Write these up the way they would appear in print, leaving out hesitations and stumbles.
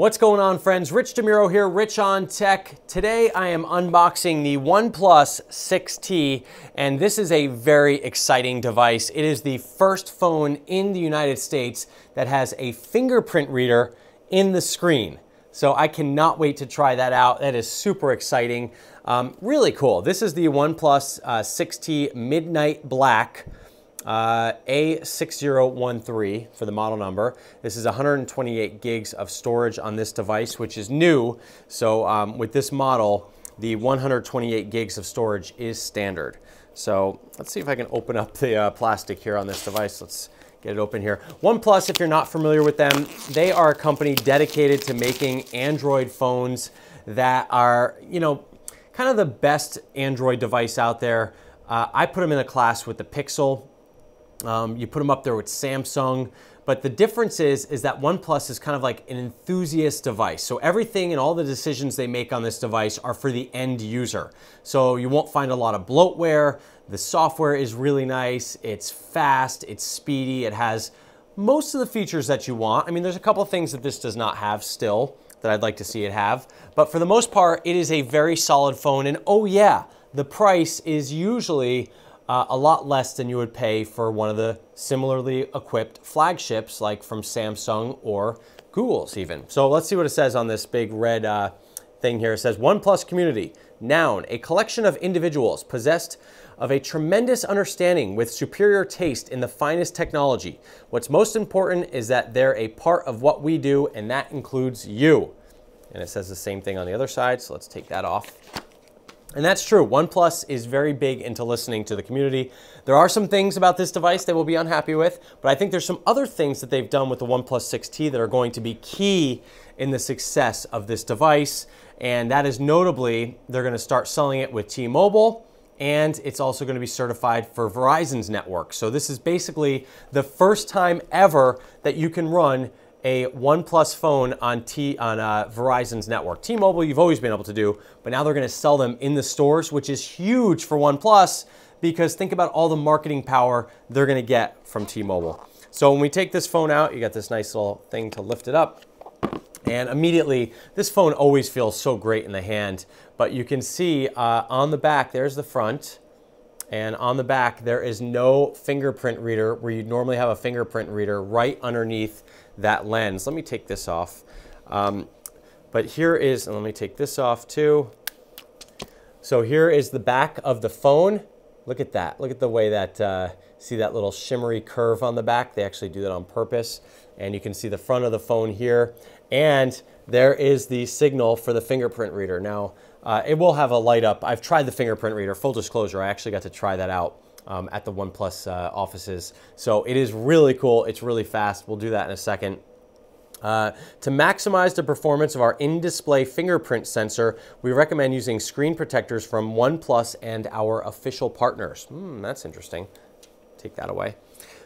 What's going on, friends? Rich DeMuro here, Rich on Tech. Today I am unboxing the OnePlus 6T, and this is a very exciting device. It is the first phone in the United States that has a fingerprint reader in the screen. So I cannot wait to try that out. That is super exciting. Really cool. This is the OnePlus 6T Midnight Black. A6013 for the model number. This is 128 gigs of storage on this device, which is new. So with this model, the 128 gigs of storage is standard. So let's see if I can open up the plastic here on this device. Let's get it open here. OnePlus, if you're not familiar with them, they are a company dedicated to making Android phones that are, you know, kind of the best Android device out there. I put them in a class with the Pixel. You put them up there with Samsung, but the difference is that OnePlus is kind of like an enthusiast device. So everything and all the decisions they make on this device are for the end user. So you won't find a lot of bloatware. The software is really nice. It's fast, it's speedy. It has most of the features that you want. I mean, there's a couple of things that this does not have still that I'd like to see it have, but for the most part, it is a very solid phone. And oh yeah, the price is usually a lot less than you would pay for one of the similarly equipped flagships like from Samsung or Google's even. So let's see what it says on this big red thing here. It says, OnePlus community, noun, a collection of individuals possessed of a tremendous understanding with superior taste in the finest technology. What's most important is that they're a part of what we do, and that includes you. And it says the same thing on the other side, so let's take that off. And that's true. OnePlus is very big into listening to the community. There are some things about this device they will be unhappy with, but I think there's some other things that they've done with the OnePlus 6T that are going to be key in the success of this device. And that is notably, they're going to start selling it with T-Mobile, and it's also going to be certified for Verizon's network. So this is basically the first time ever that you can run a OnePlus phone on Verizon's network. T-Mobile, you've always been able to do, but now they're going to sell them in the stores, which is huge for OnePlus because think about all the marketing power they're going to get from T-Mobile. So when we take this phone out, you got this nice little thing to lift it up, and immediately this phone always feels so great in the hand. But you can see on the back, there's the front, and on the back there is no fingerprint reader where you'd normally have a fingerprint reader right underneath that lens. Let me take this off. But here is, and let me take this off too. So here is the back of the phone. Look at that. Look at the way that, see that little shimmery curve on the back? They actually do that on purpose. And you can see the front of the phone here. And there is the signal for the fingerprint reader. Now, it will have a light up. I've tried the fingerprint reader. Full disclosure, I actually got to try that out at the OnePlus offices. So it is really cool. It's really fast. We'll do that in a second. To maximize the performance of our in-display fingerprint sensor, we recommend using screen protectors from OnePlus and our official partners. That's interesting. Take that away.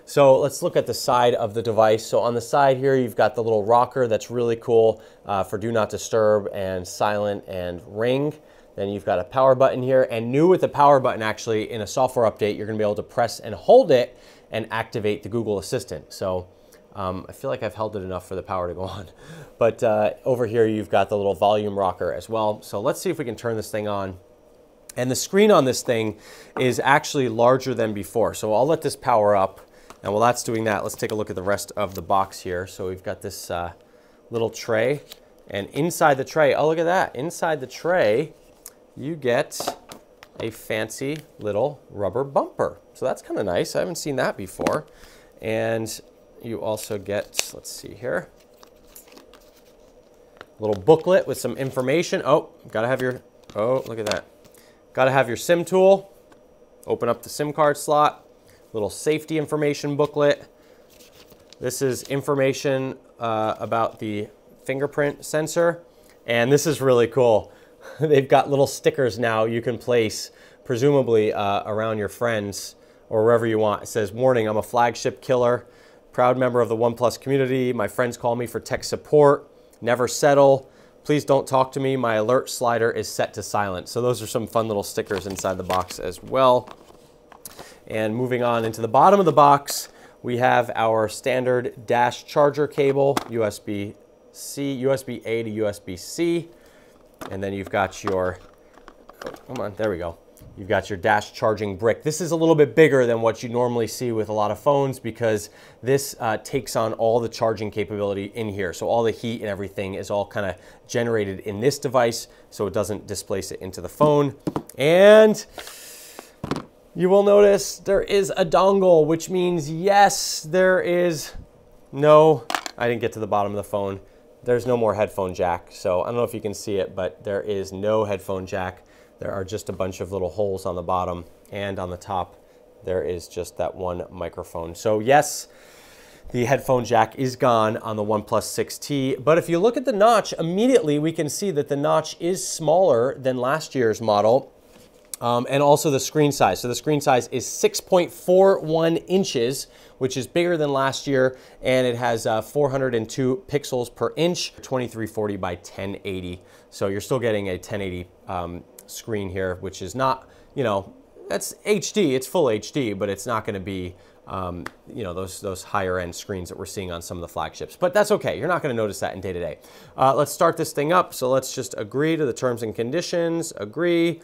So let's look at the side of the device. So on the side here, you've got the little rocker that's really cool for do not disturb and silent and ring. Then you've got a power button here, and new with the power button actually in a software update, you're gonna be able to press and hold it and activate the Google Assistant. So I feel like I've held it enough for the power to go on. But over here, you've got the little volume rocker as well. So let's see if we can turn this thing on. And the screen on this thing is actually larger than before. So I'll let this power up. And while that's doing that, let's take a look at the rest of the box here. So we've got this little tray, and inside the tray, oh, look at that. Inside the tray, you get a fancy little rubber bumper. So that's kind of nice. I haven't seen that before. And you also get, let's see here, a little booklet with some information. Oh, gotta have your, oh, look at that. Gotta have your SIM tool. Open up the SIM card slot. Little safety information booklet. This is information about the fingerprint sensor. And this is really cool. They've got little stickers now you can place, presumably around your friends or wherever you want. It says, warning, I'm a flagship killer, proud member of the OnePlus community. My friends call me for tech support, never settle. Please don't talk to me. My alert slider is set to silent. So those are some fun little stickers inside the box as well. And moving on into the bottom of the box, we have our standard dash charger cable, USB C, USB-A to USB-C. And then you've got your, oh, come on, there we go. You've got your dash charging brick. This is a little bit bigger than what you normally see with a lot of phones because this takes on all the charging capability in here. So all the heat and everything is all kind of generated in this device so it doesn't displace it into the phone. And you will notice there is a dongle, which means yes, there is no, I didn't get to the bottom of the phone. There's no more headphone jack. So I don't know if you can see it, but there is no headphone jack. There are just a bunch of little holes on the bottom, and on the top there is just that one microphone. So yes, the headphone jack is gone on the OnePlus 6T, but if you look at the notch, immediately we can see that the notch is smaller than last year's model, and also the screen size. So the screen size is 6.41 inches, which is bigger than last year, and it has 402 pixels per inch, 2340 by 1080. So you're still getting a 1080 screen here, which is not, you know, that's HD, it's full HD, but it's not going to be, you know, those higher end screens that we're seeing on some of the flagships. But that's okay, you're not going to notice that in day to day. Let's start this thing up. So let's just agree to the terms and conditions, agree,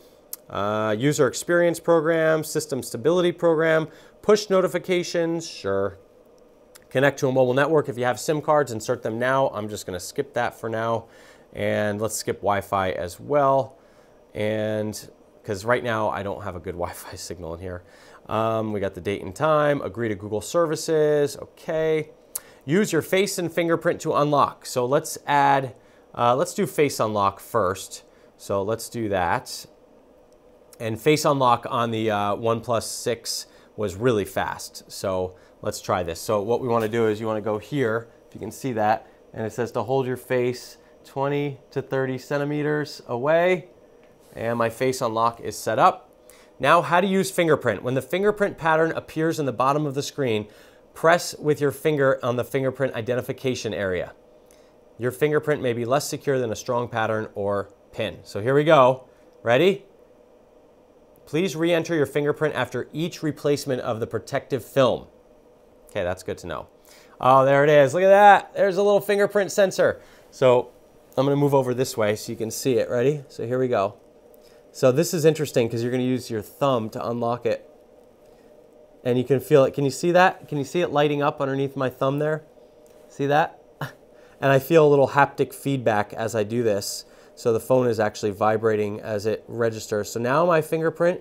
user experience program, system stability program, push notifications, sure. Connect to a mobile network. If you have SIM cards, insert them now. I'm just going to skip that for now. And let's skip Wi-Fi as well. And because right now I don't have a good Wi-Fi signal in here. We got the date and time, agree to Google services, okay. Use your face and fingerprint to unlock. So let's add, let's do face unlock first. So let's do that. And face unlock on the OnePlus 6 was really fast. So let's try this. So what we want to do is you want to go here, if you can see that, and it says to hold your face 20 to 30 centimeters away. And my face unlock is set up. Now, how to use fingerprint. When the fingerprint pattern appears in the bottom of the screen, press with your finger on the fingerprint identification area. Your fingerprint may be less secure than a strong pattern or pin. So here we go. Ready? Please re-enter your fingerprint after each replacement of the protective film. Okay, that's good to know. Oh, there it is. Look at that. There's a little fingerprint sensor. So I'm going to move over this way so you can see it. Ready? So here we go. So this is interesting because you're going to use your thumb to unlock it. And you can feel it. Can you see that? Can you see it lighting up underneath my thumb there? See that? And I feel a little haptic feedback as I do this. So the phone is actually vibrating as it registers. So now my fingerprint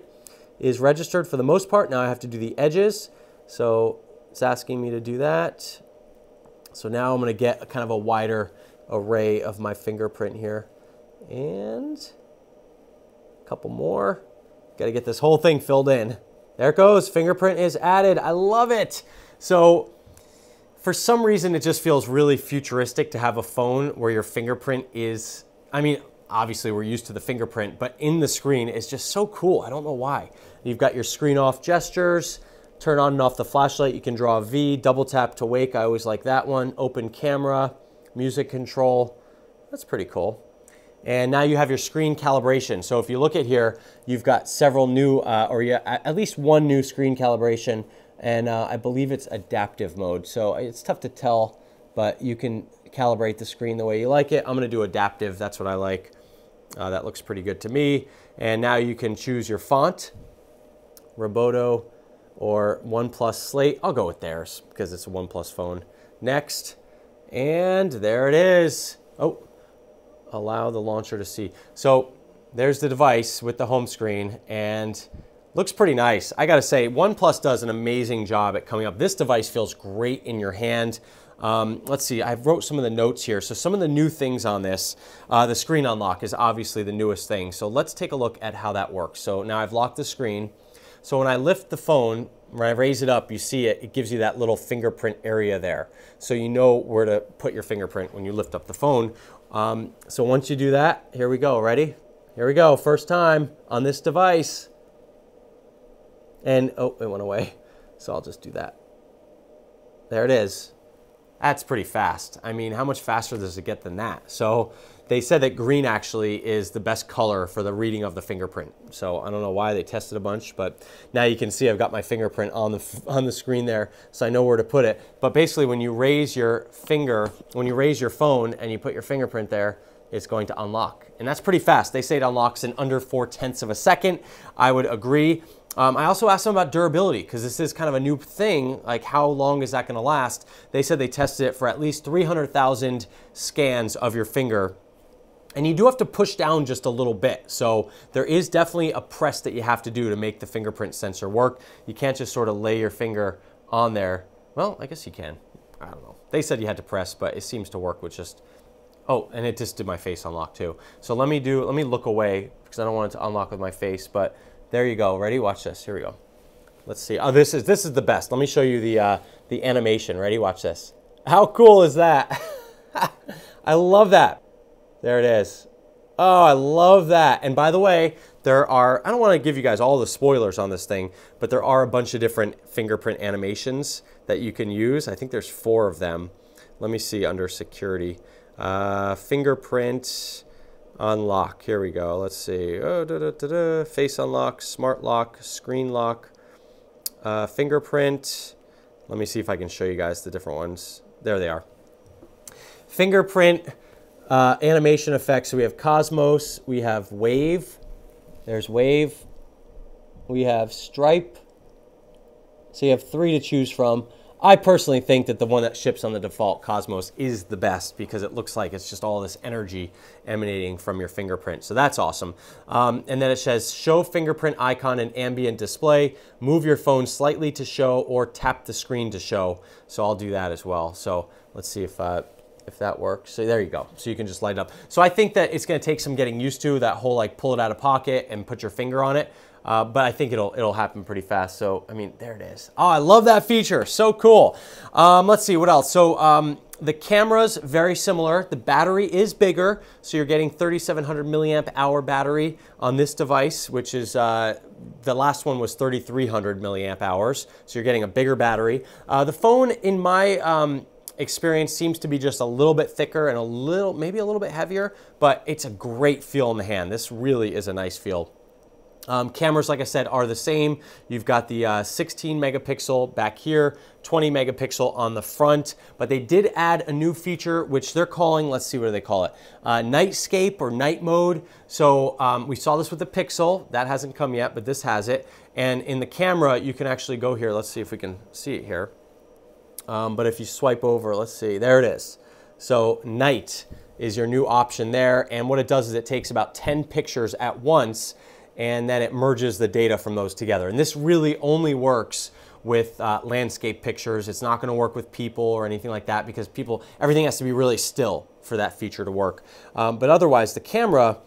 is registered for the most part. Now I have to do the edges. So it's asking me to do that. So now I'm going to get a kind of a wider array of my fingerprint here. And a couple more. Got to get this whole thing filled in. There it goes. Fingerprint is added. I love it. So for some reason, it just feels really futuristic to have a phone where your fingerprint is, I mean, obviously we're used to the fingerprint, but in the screen is just so cool. I don't know why. You've got your screen off gestures, turn on and off the flashlight. You can draw a V, double tap to wake. I always like that one. Open camera, music control. That's pretty cool. And now you have your screen calibration. So if you look at here, you've got several new, at least one new screen calibration, and I believe it's adaptive mode. So it's tough to tell, but you can calibrate the screen the way you like it. I'm gonna do adaptive, that's what I like. That looks pretty good to me. And now you can choose your font, Roboto or OnePlus Slate. I'll go with theirs because it's a OnePlus phone. Next, and there it is. Oh. Allow the launcher to see. So there's the device with the home screen and looks pretty nice. I gotta say, OnePlus does an amazing job at coming up. This device feels great in your hand. Let's see, I wrote some of the notes here. So some of the new things on this, the screen unlock is obviously the newest thing. So let's take a look at how that works. So now I've locked the screen. So when I lift the phone, when I raise it up, you see it, it gives you that little fingerprint area there. So you know where to put your fingerprint when you lift up the phone. So once you do that, here we go, ready? Here we go, first time on this device. And, oh, it went away. So I'll just do that. There it is. That's pretty fast. I mean, how much faster does it get than that? So they said that green actually is the best color for the reading of the fingerprint. So I don't know why they tested a bunch, but now you can see I've got my fingerprint on the screen there, so I know where to put it. But basically when you raise your phone and you put your fingerprint there, it's going to unlock. And that's pretty fast. They say it unlocks in under 0.4 of a second. I would agree. I also asked them about durability, because this is kind of a new thing, like how long is that gonna last? They said they tested it for at least 300,000 scans of your finger. And you do have to push down just a little bit. So there is definitely a press that you have to do to make the fingerprint sensor work. You can't just sort of lay your finger on there. Well, I guess you can. I don't know. They said you had to press, but it seems to work with just, oh, and it just did my face unlock too. So let me look away, because I don't want it to unlock with my face, but there you go. Ready? Watch this. Here we go. Let's see. Oh, this is the best. Let me show you the animation. Ready? Watch this. How cool is that? I love that. There it is. Oh, I love that. And by the way, there are, I don't want to give you guys all the spoilers on this thing, but there are a bunch of different fingerprint animations that you can use. I think there's 4 of them. Let me see under security. Fingerprint unlock. Here we go. Let's see. Oh, face unlock, smart lock, screen lock, fingerprint. Let me see if I can show you guys the different ones. There they are. Fingerprint animation effects. So we have Cosmos, we have Wave. There's Wave. We have Stripe. So you have 3 to choose from. I personally think that the one that ships on the default, Cosmos, is the best, because it looks like it's just all this energy emanating from your fingerprint. So that's awesome. And then it says, show fingerprint icon in ambient display, move your phone slightly to show, or tap the screen to show. So I'll do that as well. So let's see if that works. So there you go. So you can just light it up. So I think that it's going to take some getting used to, that whole like pull it out of pocket and put your finger on it. But I think it'll happen pretty fast. So, I mean, there it is. Oh, I love that feature. So cool. Let's see what else. So the camera's very similar. The battery is bigger. So you're getting 3,700 milliamp hour battery on this device, which is, the last one was 3,300 milliamp hours. So you're getting a bigger battery. The phone, in my experience, seems to be just a little bit thicker and maybe a little bit heavier, but it's a great feel in the hand. This really is a nice feel. Cameras, like I said, are the same. You've got the 16 megapixel back here, 20 megapixel on the front, but they did add a new feature, which they're calling, let's see, what do they call it? Nightscape or night mode. So we saw this with the Pixel. That hasn't come yet, but this has it. And in the camera, you can actually go here. Let's see if we can see it here. But if you swipe over, let's see, there it is. So night is your new option there. And what it does is it takes about 10 pictures at once, and then it merges the data from those together. And this really only works with landscape pictures. It's not gonna work with people or anything like that, because everything has to be really still for that feature to work. But otherwise, the camera,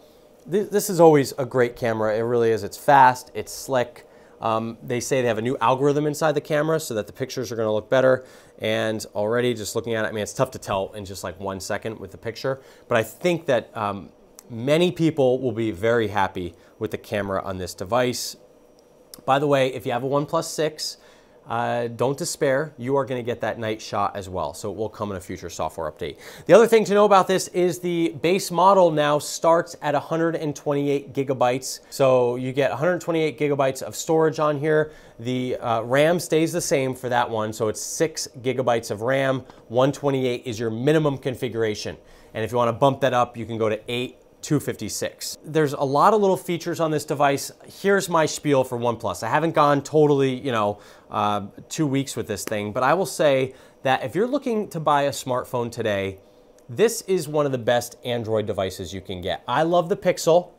this is always a great camera. It really is. It's fast, it's slick. They say they have a new algorithm inside the camera so that the pictures are gonna look better. And already just looking at it, I mean, it's tough to tell in just like 1 second with the picture, but I think that many people will be very happy with the camera on this device. By the way, if you have a OnePlus 6, don't despair. You are going to get that night shot as well. So it will come in a future software update. The other thing to know about this is the base model now starts at 128 gigabytes. So you get 128 gigabytes of storage on here. The RAM stays the same for that one. So it's 6 gigabytes of RAM. 128 is your minimum configuration. And if you want to bump that up, you can go to 8. 256. There's a lot of little features on this device. Here's my spiel for OnePlus. I haven't gone totally, 2 weeks with this thing, but I will say that if you're looking to buy a smartphone today, this is one of the best Android devices you can get. I love the Pixel.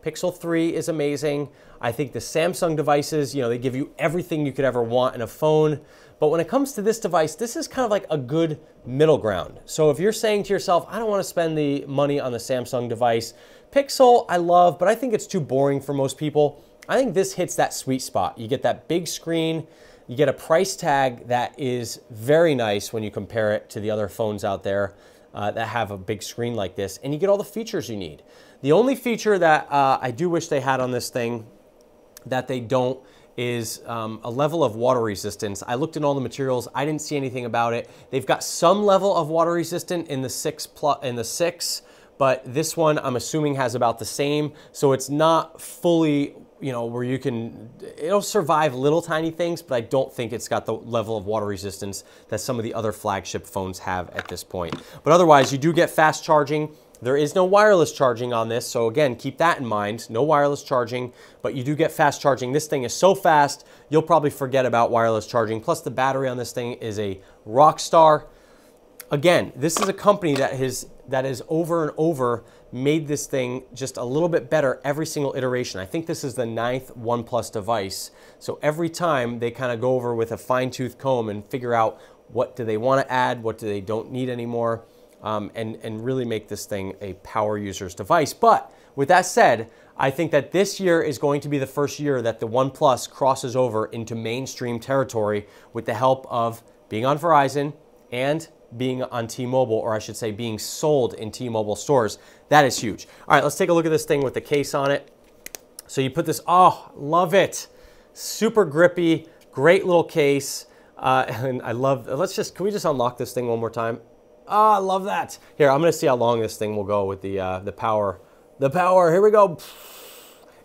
Pixel 3 is amazing. I think the Samsung devices, they give you everything you could ever want in a phone. But when it comes to this device, this is kind of like a good middle ground. So if you're saying to yourself, I don't want to spend the money on the Samsung device, Pixel I love, but I think it's too boring for most people. I think this hits that sweet spot. You get that big screen, you get a price tag that is very nice when you compare it to the other phones out there that have a big screen like this, and you get all the features you need. The only feature that I do wish they had on this thing that they don't is a level of water resistance. I looked at all the materials. I didn't see anything about it. They've got some level of water resistant in the 6, but this one I'm assuming has about the same. So it's not fully, you know, where you can, it'll survive little tiny things, but I don't think it's got the level of water resistance that some of the other flagship phones have at this point. But otherwise, you do get fast charging. There is no wireless charging on this, so again, keep that in mind. No wireless charging, but you do get fast charging. This thing is so fast, you'll probably forget about wireless charging. Plus, the battery on this thing is a rock star. Again, this is a company that has over and over made this thing just a little bit better every single iteration. I think this is the 9th OnePlus device. So every time they kind of go over with a fine-tooth comb and figure out what do they want to add, what do they don't need anymore. And really make this thing a power user's device. But with that said, I think that this year is going to be the first year that the OnePlus crosses over into mainstream territory with the help of being on Verizon and being on T-Mobile, or I should say being sold in T-Mobile stores. That is huge. All right, let's take a look at this thing with the case on it. So you put this, oh, love it. Super grippy, great little case. And I love, can we just unlock this thing one more time? Oh, I love that. Here, I'm gonna see how long this thing will go with the power. The power, here we go.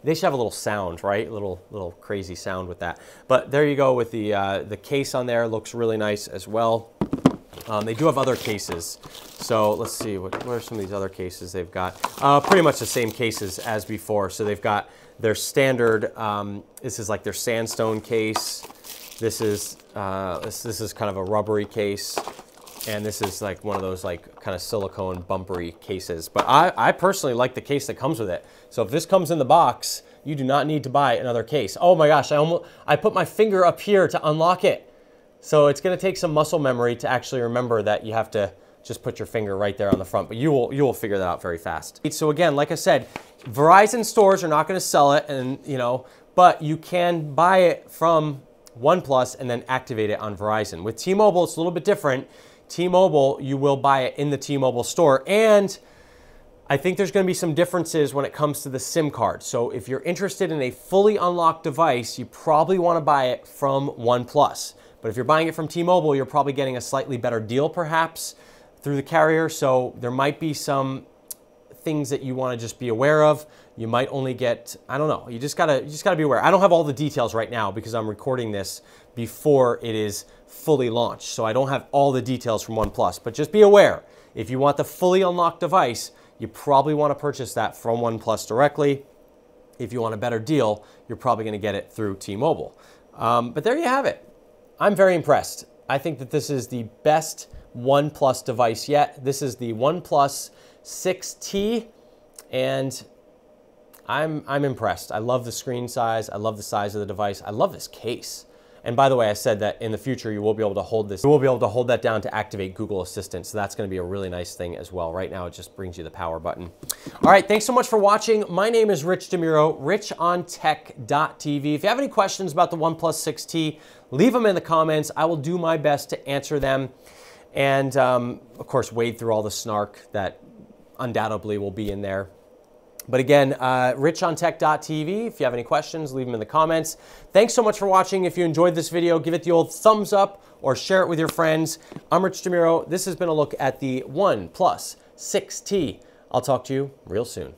They should have a little sound, right? A little crazy sound with that. But there you go with the case on there. Looks really nice as well. They do have other cases. So let's see, what are some of these other cases they've got? Pretty much the same cases as before. So they've got their standard, this is like their sandstone case. This is kind of a rubbery case. And this is like one of those like kind of silicone bumpery cases. But I personally like the case that comes with it. So if this comes in the box, you do not need to buy another case. Oh my gosh, I put my finger up here to unlock it. So it's gonna take some muscle memory to actually remember that you have to just put your finger right there on the front, but you will figure that out very fast. So again, like I said, Verizon stores are not gonna sell it, and you know, but you can buy it from OnePlus and then activate it on Verizon. With T-Mobile, it's a little bit different. T-Mobile, you will buy it in the T-Mobile store, and I think there's going to be some differences when it comes to the SIM card. So if you're interested in a fully unlocked device, you probably want to buy it from OnePlus. But if you're buying it from T-Mobile, you're probably getting a slightly better deal perhaps through the carrier. So there might be some things that you want to just be aware of. You might only get, I don't know, you just gotta be aware. I don't have all the details right now because I'm recording this before it is fully launched. So I don't have all the details from OnePlus, but just be aware. If you want the fully unlocked device, you probably want to purchase that from OnePlus directly. If you want a better deal, you're probably going to get it through T-Mobile. But there you have it. I'm very impressed. I think that this is the best OnePlus device yet. This is the OnePlus 6T, and I'm impressed. I love the screen size. I love the size of the device. I love this case. And by the way, I said that in the future, you will be able to hold this. You will be able to hold that down to activate Google Assistant. So that's going to be a really nice thing as well. Right now, it just brings you the power button. All right, thanks so much for watching. My name is Rich DeMuro, richontech.tv. If you have any questions about the OnePlus 6T, leave them in the comments. I will do my best to answer them. And of course, wade through all the snark that undoubtedly will be in there. But again, richontech.tv. If you have any questions, leave them in the comments. Thanks so much for watching. If you enjoyed this video, give it the old thumbs up or share it with your friends. I'm Rich DeMuro. This has been a look at the OnePlus 6T. I'll talk to you real soon.